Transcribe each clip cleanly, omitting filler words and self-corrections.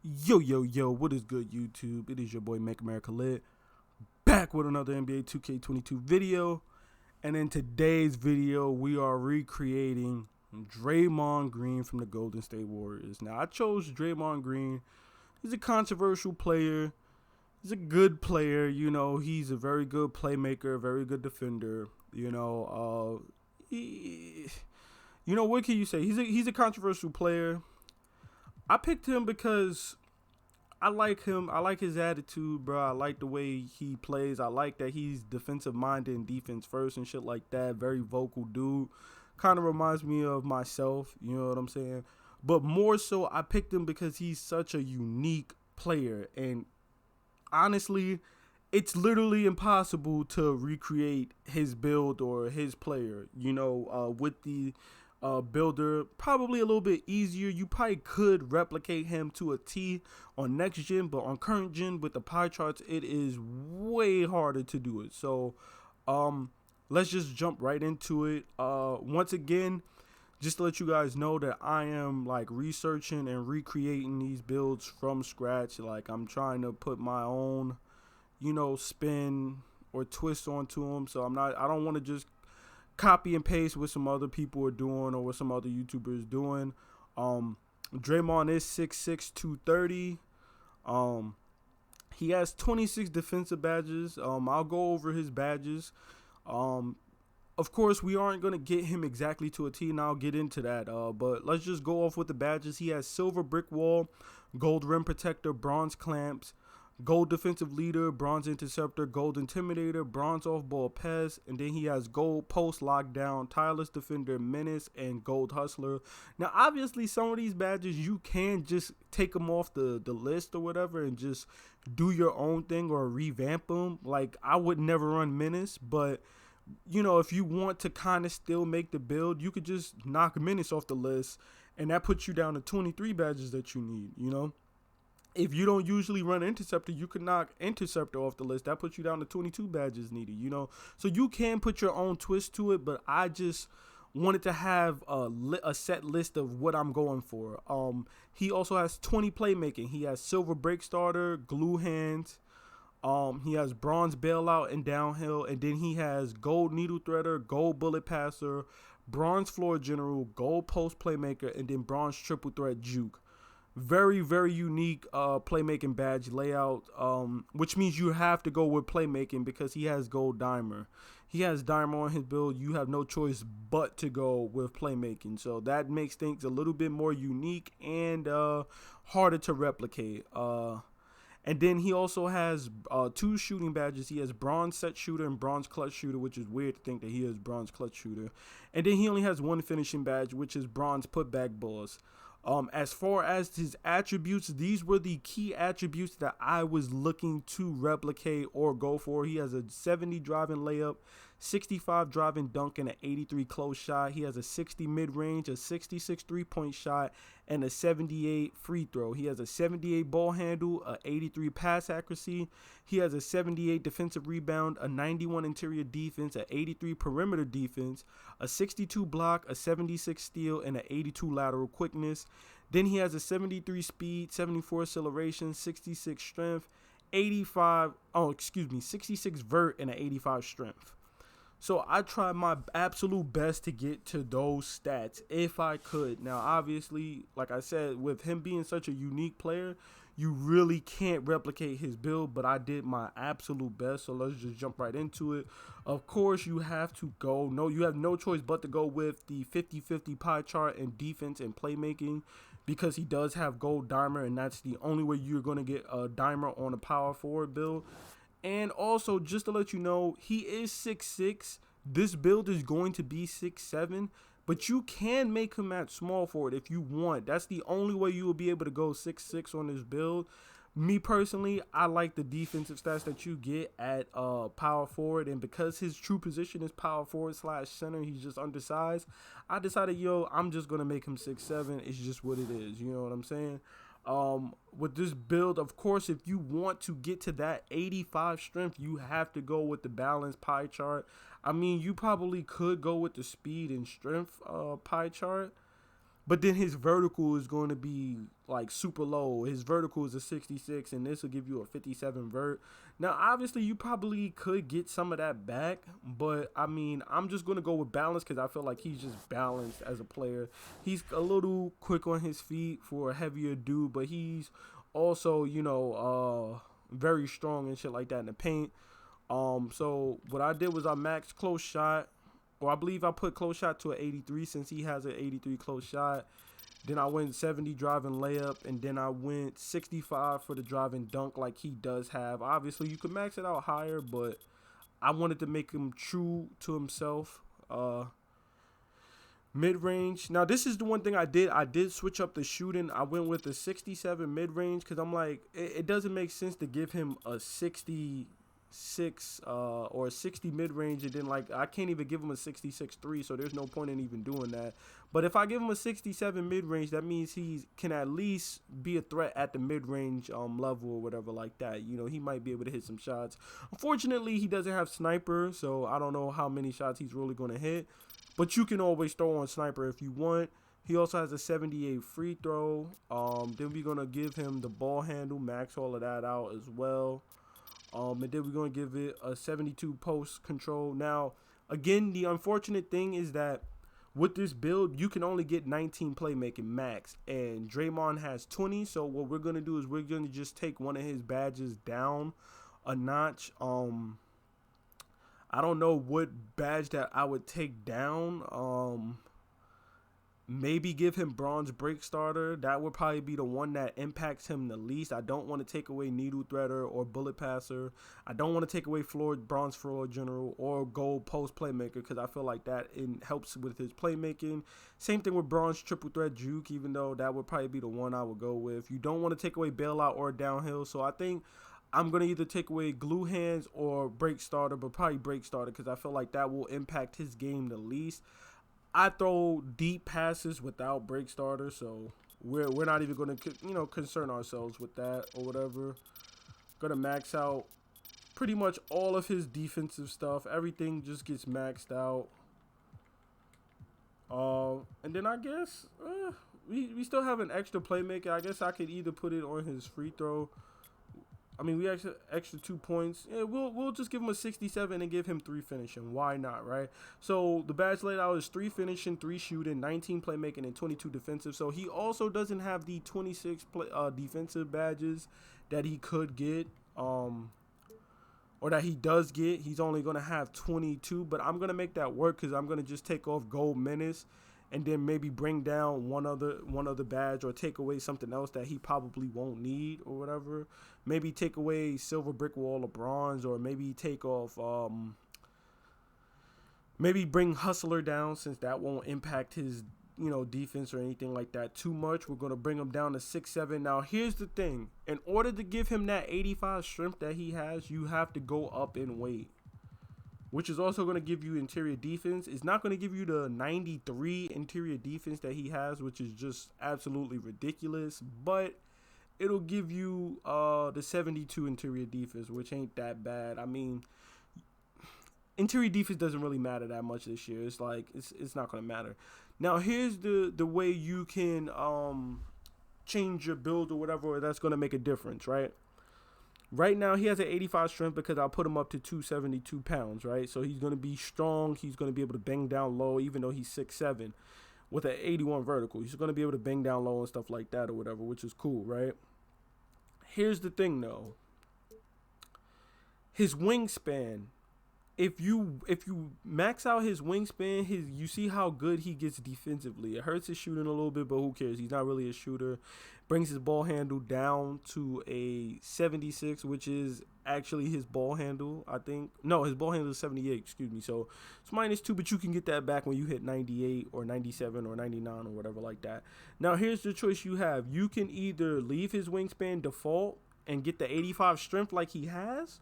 Yo, what is good, YouTube? It is your boy Make America Lit, back with another NBA 2K22 video. And in today's video, we are recreating Draymond Green from the Golden State Warriors. Now, I chose Draymond Green. He's a controversial player. He's a good player. He's a very good playmaker, very good defender. What can you say? He's a controversial player. I picked him because I like him. I like his attitude, bro. I like the way he plays. I like that he's defensive minded and defense first and shit like that. Very vocal dude. Kind of reminds me of myself. You know what I'm saying? But more so, I picked him because he's such a unique player. And honestly, it's literally impossible to recreate his build or his player. With the builder, probably a little bit easier. You probably could replicate him to a T on next gen, but on current gen with the pie charts, it is way harder to do it. So let's just jump right into it. Once again, just to let you guys know that I am like researching and recreating these builds from scratch. Like, I'm trying to put my own spin or twist onto them. So I don't want to just copy and paste what some other people are doing or what some other YouTubers doing. Draymond is 6'6", 230. He has 26 defensive badges. I'll go over his badges. Of course, we aren't going to get him exactly to a T, and I'll get into that. But let's just go off with the badges. He has silver brick wall, gold rim protector, bronze clamps, gold defensive leader, bronze interceptor, gold intimidator, bronze off-ball pass, and then he has gold post lockdown, tireless defender, menace, and gold hustler. Now, obviously, some of these badges, you can just take them off the list or whatever and just do your own thing or revamp them. Like, I would never run menace, but if you want to kind of still make the build, you could just knock menace off the list, and that puts you down to 23 badges that you need. If you don't usually run Interceptor, you could knock Interceptor off the list. That puts you down to 22 badges needed, So you can put your own twist to it, but I just wanted to have a set list of what I'm going for. He also has 20 playmaking. He has silver break starter, glue hands. He has bronze bailout and downhill, and then he has gold needle threader, gold bullet passer, bronze floor general, gold post playmaker, and then bronze triple threat juke. Very, very unique playmaking badge layout, which means you have to go with playmaking because he has gold dimer. He has dimer on his build. You have no choice but to go with playmaking. So that makes things a little bit more unique and harder to replicate. And then he also has 2 shooting badges. He has bronze set shooter and bronze clutch shooter, which is weird to think that he has bronze clutch shooter. And then he only has 1 finishing badge, which is bronze putback boss. As far as his attributes, these were the key attributes that I was looking to replicate or go for. He has a 70 driving layup, 65 driving dunk, and an 83 close shot. He has a 60 mid-range, a 66 three-point shot, and a 78 free throw. He has a 78 ball handle, a 83 pass accuracy. He has a 78 defensive rebound, a 91 interior defense, a 83 perimeter defense, a 62 block, a 76 steal, and an 82 lateral quickness. Then he has a 73 speed, 74 acceleration, 66 strength, 66 vert, and an 85 strength. So I tried my absolute best to get to those stats if I could. Now, obviously, like I said, with him being such a unique player, you really can't replicate his build, but I did my absolute best. So let's just jump right into it. Of course, you have to go. You have no choice but to go with the 50-50 pie chart in defense and playmaking because he does have gold dimer, and that's the only way you're going to get a dimer on a power forward build. And also, just to let you know, he is 6'6". This build is going to be 6'7", but you can make him at small forward if you want. That's the only way you will be able to go 6'6" on this build. Me personally, I like the defensive stats that you get at power forward, and because his true position is power forward / center, he's just undersized. I decided, I'm just gonna make him 6'7". It's just what it is. You know what I'm saying? With this build, of course, if you want to get to that 85 strength, you have to go with the balanced pie chart. I mean, you probably could go with the speed and strength pie chart, but then his vertical is going to be like super low. His vertical is a 66, and this will give you a 57 vert. Now, obviously, you probably could get some of that back, but I mean, I'm just gonna go with balance because I feel like he's just balanced as a player. He's a little quick on his feet for a heavier dude, but he's also, very strong and shit like that in the paint. So what I did was I maxed close shot, or I believe I put close shot to an 83 since he has an 83 close shot. Then I went 70 driving layup, and then I went 65 for the driving dunk like he does have. Obviously, you could max it out higher, but I wanted to make him true to himself. Mid-range. Now, this is the one thing I did. I did switch up the shooting. I went with a 67 mid-range because I'm like, it doesn't make sense to give him a 66 or a 60 mid-range, and then like I can't even give him a 66 3, so there's no point in even doing that. But if I give him a 67 mid-range, that means he can at least be a threat at the mid-range level or whatever like that. He might be able to hit some shots. Unfortunately, he doesn't have sniper, so I don't know how many shots he's really going to hit, but you can always throw on sniper if you want. He also has a 78 free throw. Then we're going to give him the ball handle, max all of that out as well. And then we're going to give it a 72 post control. Now, again, the unfortunate thing is that with this build, you can only get 19 playmaking max, and Draymond has 20. So what we're going to do is we're going to just take one of his badges down a notch. I don't know what badge that I would take down. Maybe give him bronze break starter. That would probably be the one that impacts him the least. I don't want to take away needle threader or bullet passer. I don't want to take away bronze floor general or gold post playmaker because I feel like that helps with his playmaking. Same thing with bronze triple threat juke, even though that would probably be the one I would go with. You don't want to take away bailout or downhill, so I think I'm going to either take away glue hands or break starter, but probably break starter because I feel like that will impact his game the least. I throw deep passes without break starter, so we're not even going to concern ourselves with that or whatever. Going to max out pretty much all of his defensive stuff. Everything just gets maxed out. And then I guess we still have an extra playmaker. I guess I could either put it on his free throw. I mean, we extra 2 points. Yeah, we'll just give him a 67 and give him 3 finishing. Why not, right? So the badge laid out is 3 finishing, 3 shooting, 19 playmaking, and 22 defensive. So he also doesn't have the 26 defensive badges that he could get, or that he does get. He's only gonna have 22, but I'm gonna make that work because I'm gonna just take off gold menace and then maybe bring down one other badge or take away something else that he probably won't need or whatever. Maybe take away silver brick wall of bronze, or maybe take off maybe bring hustler down since that won't impact his defense or anything like that too much. We're going to bring him down to 6'7". Now here's the thing, in order to give him that 85 strength that he has, you have to go up in weight, which is also going to give you interior defense. It's not going to give you the 93 interior defense that he has, which is just absolutely ridiculous, but it'll give you the 72 interior defense, which ain't that bad. I mean, interior defense doesn't really matter that much this year. It's like it's not going to matter. Now, here's the way you can change your build or whatever that's going to make a difference, right? Right now, he has an 85 strength because I put him up to 272 pounds, right? So he's going to be strong. He's going to be able to bang down low, even though he's 6'7", with an 81 vertical. He's going to be able to bang down low and stuff like that or whatever, which is cool, right? Here's the thing, though. His wingspan. If you max out his wingspan, you see how good he gets defensively. It hurts his shooting a little bit, but who cares? He's not really a shooter. Brings his ball handle down to a 76, which is actually his ball handle, I think. No, his ball handle is 78, excuse me. So it's -2, but you can get that back when you hit 98 or 97 or 99 or whatever like that. Now, here's the choice you have. You can either leave his wingspan default and get the 85 strength like he has,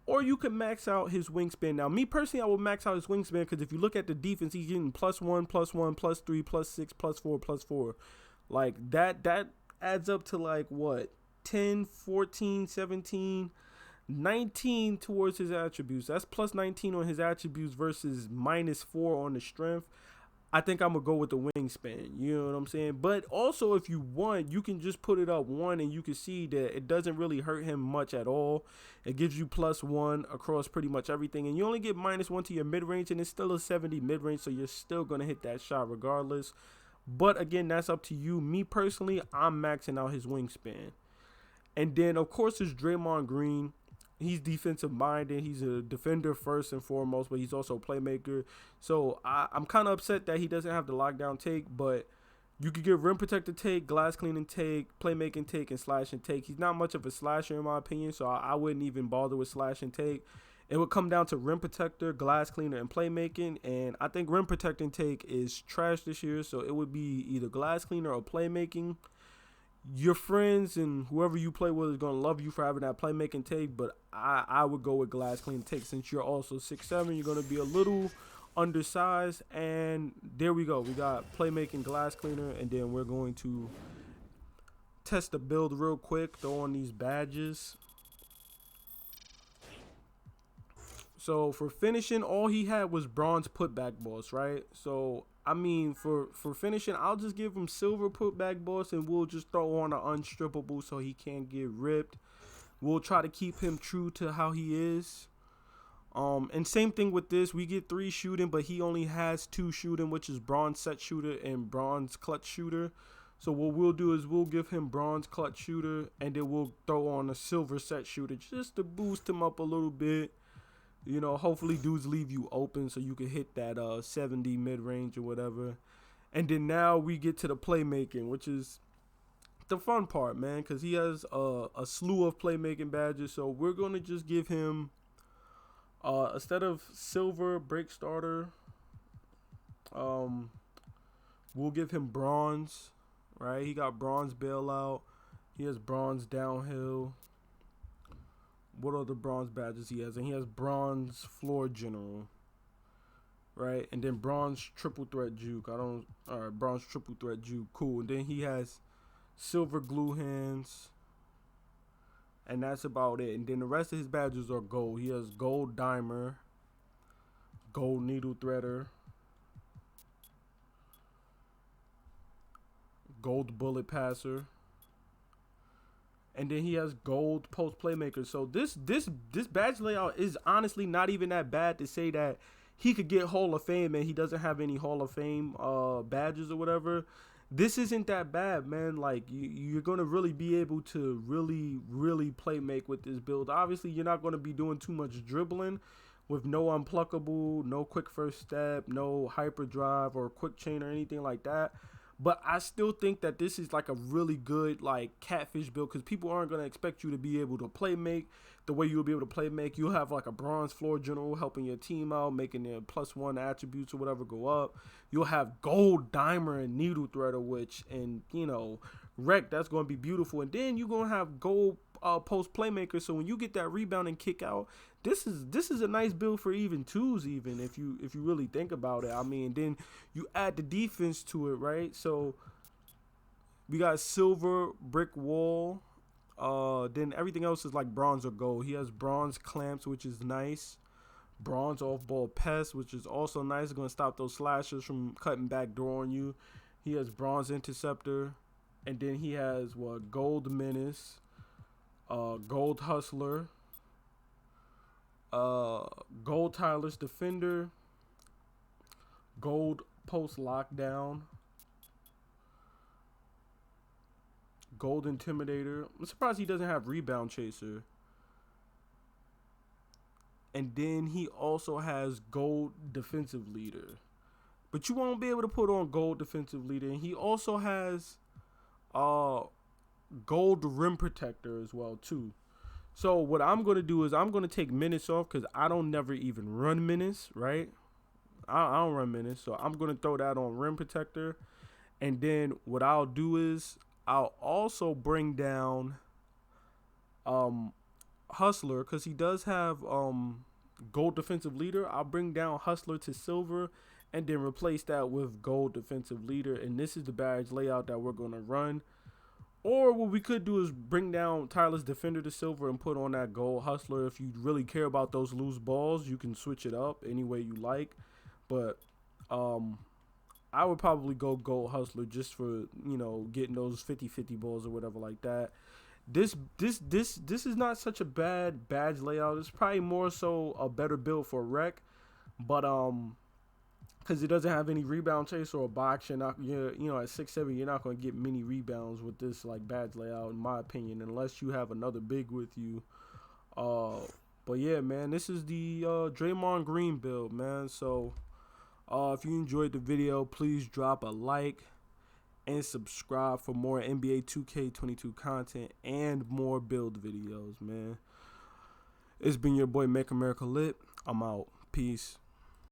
or you can max out his wingspan. Now, me personally, I will max out his wingspan because if you look at the defense, he's getting +1, +1, +3, +6, +4, +4. Like, that adds up to, like, what? 10, 14, 17, 19 towards his attributes. That's +19 on his attributes versus -4 on the strength. I think I'm gonna go with the wingspan. You know what I'm saying? But also, if you want, you can just put it up one, and you can see that it doesn't really hurt him much at all. It gives you +1 across pretty much everything, and you only get -1 to your mid range, and it's still a 70 mid range, so you're still gonna hit that shot regardless. But again, that's up to you. Me personally, I'm maxing out his wingspan. And then, of course, there's Draymond Green. He's defensive minded. He's a defender first and foremost, but he's also a playmaker. So I'm kind of upset that he doesn't have the lockdown take, but you could get rim protector take, glass cleaning take, playmaking take, and slash and take. He's not much of a slasher in my opinion, so I wouldn't even bother with slash and take. It would come down to rim protector, glass cleaner, and playmaking. And I think rim protecting take is trash this year, so it would be either glass cleaner or playmaking. Your friends and whoever you play with is going to love you for having that playmaking take, but I would go with glass clean take. Since you're also 6'7", you're going to be a little undersized. And there we go. We got playmaking, glass cleaner, and then we're going to test the build real quick, throw on these badges. So for finishing, all he had was bronze putback boss, right? So I mean, for finishing, I'll just give him silver putback boss, and we'll just throw on an unstrippable so he can't get ripped. We'll try to keep him true to how he is. And same thing with this. We get 3 shooting, but he only has 2 shooting, which is bronze set shooter and bronze clutch shooter. So what we'll do is we'll give him bronze clutch shooter, and then we'll throw on a silver set shooter just to boost him up a little bit. You know, hopefully dudes leave you open so you can hit that 70 mid-range or whatever. And then now we get to the playmaking, which is the fun part, man, because he has a slew of playmaking badges. So we're going to just give him, instead of silver break starter, we'll give him bronze, right? He got bronze bailout. He has bronze downhill. What other bronze badges he has? And he has bronze floor general, right? And then bronze triple threat juke. Bronze triple threat juke. Cool. And then he has silver glue hands, and that's about it. And then the rest of his badges are gold. He has gold dimer, gold needle threader, gold bullet passer. And then he has gold post playmaker. So this badge layout is honestly not even that bad to say that he could get Hall of Fame and he doesn't have any Hall of Fame badges or whatever. This isn't that bad, man. Like you're gonna really be able to really play make with this build. Obviously, you're not gonna be doing too much dribbling with no unpluckable, no quick first step, no hyper drive or quick chain or anything like that. But I still think that this is like a really good like catfish build, because people aren't going to expect you to be able to play make the way you'll be able to play make. You'll have like a bronze floor general helping your team out, making their +1 attributes or whatever go up. You'll have gold dimer and needle threader, which, and you know, wreck, that's going to be beautiful. And then you're going to have gold post playmaker, so when you get that rebound and kick out, this is a nice build for even twos, even if you really think about it. I mean, then you add the defense to it, right? So we got silver brick wall, then everything else is like bronze or gold. He has bronze clamps, which is nice, bronze off ball pest, which is also nice. It's going to stop those slashers from cutting back door on you. He has bronze interceptor, and then he has gold menace, gold hustler, gold tireless defender, gold post lockdown, gold intimidator. I'm surprised he doesn't have rebound chaser. And then he also has gold defensive leader, but you won't be able to put on gold defensive leader. And he also has gold rim protector as well too. So what I'm going to do is I'm going to take menace off, because I don't never even run menace, right? I don't run menace, so I'm going to throw that on rim protector. And then what I'll do is I'll also bring down hustler, because he does have gold defensive leader. I'll bring down hustler to silver, and then replace that with gold defensive leader. And this is the badge layout that we're going to run. Or what we could do is bring down tireless defender to silver and put on that gold hustler. If you really care about those loose balls, you can switch it up any way you like. But I would probably go Gold Hustler just for, getting those 50-50 balls or whatever like that. This is not such a bad badge layout. It's probably more so a better build for rec, but because it doesn't have any rebound chase or a box, at 6'7", you're not gonna get many rebounds with this like badge layout, in my opinion, unless you have another big with you. But yeah, man, this is the Draymond Green build, man. So if you enjoyed the video, please drop a like and subscribe for more NBA 2K22 content and more build videos, man. It's been your boy Make America Lit. I'm out. Peace.